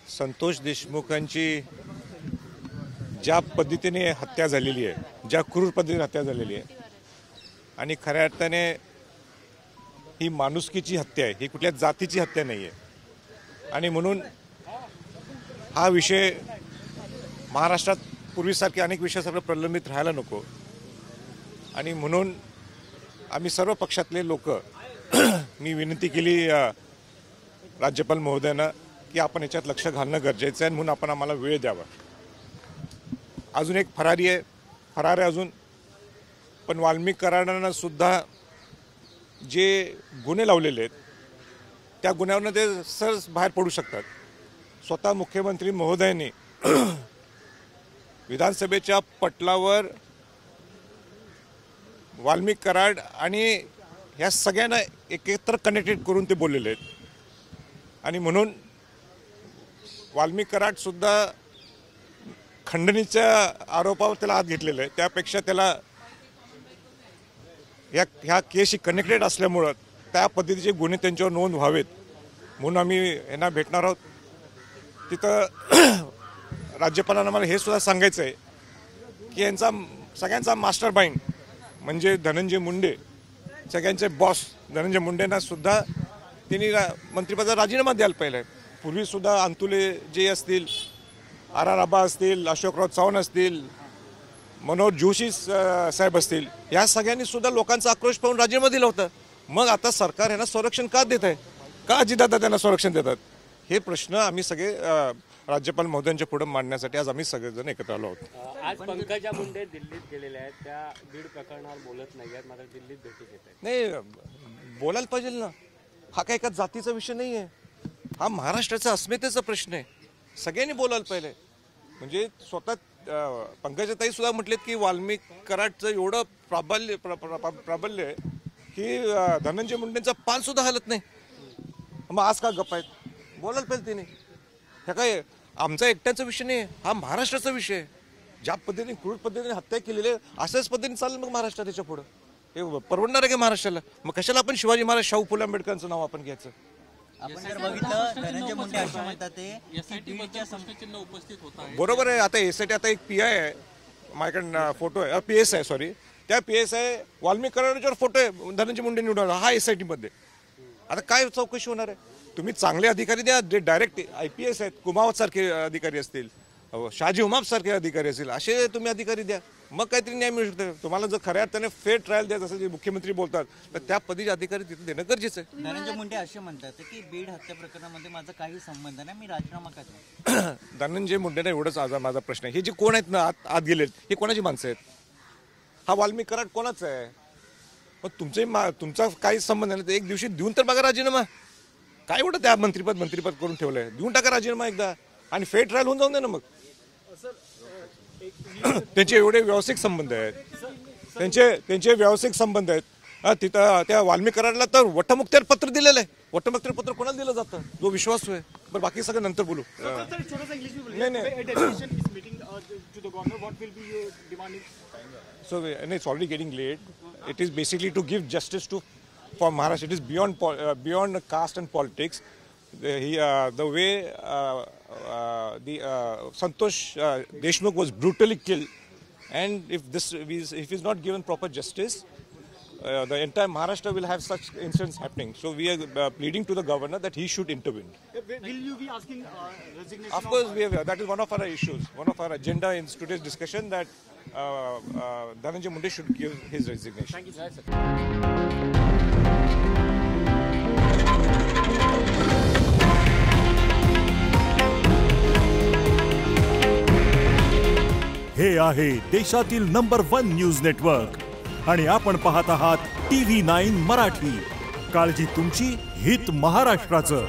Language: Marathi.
संतोष देशमुखांची ज्या पद्धतीने हत्या झालेली आहे, ज्या क्रूर पद्धतीने हत्या झालेली आहे आणि खऱ्या अर्थाने ही माणुसकीची हत्या आहे, ही कुठल्या जातीची हत्या नाही आहे। आणि म्हणून हा विषय महाराष्ट्रात पूर्वीसारखे अनेक विषयासारखं प्रलंबित राहायला नको आणि म्हणून आम्ही सर्व पक्षातले लोक मी विनंती केली राज्यपाल महोदयांना की आपण याच्यात लक्ष घालणं गरजेचं आहे म्हणून आपण आम्हाला वेळ द्यावा। अजून एक फरार आहे अजून, पण वाल्मिक कराडांना सुद्धा जे गुन्हे लावलेले आहेत त्या गुन्ह्यावरनं ते सहज बाहेर पडू शकतात। स्वतः मुख्यमंत्री महोदयांनी विधानसभेच्या पटलावर वाल्मिक कराड आणि ह्या सगळ्यांना एकत्र कनेक्टेड करून ते बोललेले आहेत आणि म्हणून वाल्मिक कराड सुद्धा खंडणीच्या आरोपावर त्याला हात घेतलेला आहे। त्यापेक्षा त्याला ह्या केसशी कनेक्टेड असल्यामुळं त्या पद्धतीचे गुन्हे त्यांच्यावर नोंद व्हावेत म्हणून आम्ही यांना भेटणार आहोत। तिथं राज्यपालांना मला हे सुद्धा सांगायचं आहे की यांचा सगळ्यांचा मास्टर माइंड म्हणजे धनंजय मुंडे, सगळ्यांचे बॉस धनंजय मुंडेंना सुद्धा त्यांनी मंत्रिपदाचा राजीनामा द्यायला पाहिजे आहे। पूर्वीसुद्धा अंतुले जे असतील, आर आबा असतील, अशोकराव चव्हाण असतील, मनोहर जोशी साहेब असतील, या सगळ्यांनी सुद्धा लोकांचा आक्रोश पाहून राजीनामा दिला होता। मग आता सरकार यांना संरक्षण का देत आहे, का अजितदादा त्यांना संरक्षण देतात, हे प्रश्न आम्ही सगळे राज्यपाल महोदयांच्या पुढे मांडण्यासाठी आज आम्ही सगळेजण एकत्र आलो आहोत। आज पंकजा मुंडे दिल्लीत गेलेल्या आहेत, त्या बीड प्रकरणावर बोलत नाही आहेत, मात्र दिल्लीत भेटी घेत आहेत। नाही, बोलायला पाहिजे ना, हा काय एका जातीचा विषय नाही आहे, हा महाराष्ट्राचा अस्मितेचा प्रश्न आहे, सगळ्यांनी बोलायला पाहिजे। म्हणजे स्वतः पंकजाताई सुद्धा म्हटलेत की वाल्मिक कराडचं एवढं प्राबल्य आहे की धनंजय मुंडेंचा पान सुद्धा हलत नाही। मग आज का गप्प आहेत, बोलायला पाहिजे तिने। ह्या काय आमचा एकट्याचा विषय नाही, हा महाराष्ट्राचा विषय आहे। ज्या पद्धतीने क्रूर पद्धतीने हत्या केलेली आहे अशाच पद्धतीने चालेल मग महाराष्ट्रात त्याच्या पुढं, हे परवडणार आहे का महाराष्ट्राला? मग कशाला आपण शिवाजी महाराज, शाहू फुले आंबेडकरांचं नाव आपण घ्यायचं? आपण जर बघितलं धनंजय मुंडे असे म्हणतात ते एसआयटी बद्दल प्रश्नचिन्ह उपस्थित होत आहे। बरोबर आहे। आता एसआयटी, आता एक पीआय आहे, माझ्याकडे फोटो आहे, पीएस आहे, सॉरी, त्या पीएस आहे वाल्मिक कराडांच्यावर फोटो आहे, धनंजय मुंडे निवडून हा एसआयटी मध्ये। आता काय चौकशी होणार आहे? तुम्ही चांगले अधिकारी द्या, जे डायरेक्ट IPS आहेत, कुमावत सारखे अधिकारी असतील, शहाजी उमाप सारखे अधिकारी असतील, असे तुम्ही अधिकारी द्या, मग काहीतरी न्याय मिळू शकतो। तुम्हाला जर खऱ्या अर्थाने फेअर ट्रायल द्यायचं असेल, जे मुख्यमंत्री बोलतात, तर त्या पद्धतीचे अधिकारी तिथे देणं गरजेचं आहे। धनंजय मुंडे असे म्हणतात की बीड हत्या प्रकरणामध्ये माझा काही संबंध नाही, मी राजीनामा करतो। धनंजय मुंडेंना एवढंच आज माझा प्रश्न आहे, हे जे कोण आहेत ना आत गेलेत, हे कोणाची माणसं आहेत? हा वाल्मिक कराड कोणाचा आहे? मग तुमचा काही संबंध नाही, तर एक दिवशी देऊन तर बघा राजीनामा। काय एवढं त्या मंत्रिपद करून ठेवलंय, देऊन टाका राजीनामा एकदा आणि फेअर ट्रायल होऊन जाऊन दे ना। मग त्यांचे एवढे व्यावसायिक संबंध आहेत, त्यांचे व्यावसायिक संबंध आहेत। तिथं त्या वाल्मिक कराडला तर वटमुक्त्यार पत्र दिलेलं आहे। वटमुक्त्यार पत्र कोणाला दिलं जातं? जो विश्वास आहे। बरं, बाकी सगळं नंतर बोलू। So it's already getting late. It is basically to give justice for Maharashtra. It is beyond caste and politics. The way Santosh Deshmukh was brutally killed, and if he's not given proper justice, the entire Maharashtra will have such incidents happening. So we are pleading to the governor that he should intervene. Will you be asking resignation? Of course, that is one of our issues, one of our agenda in today's discussion, that Dhananjay Munde should give his resignation. Thank you, sir. हे आहे देशातील नंबर 1 न्यूज नेटवर्क आणि आपण पाहत आहात TV9 मराठी। काळजी तुमची, हित महाराष्ट्राचं।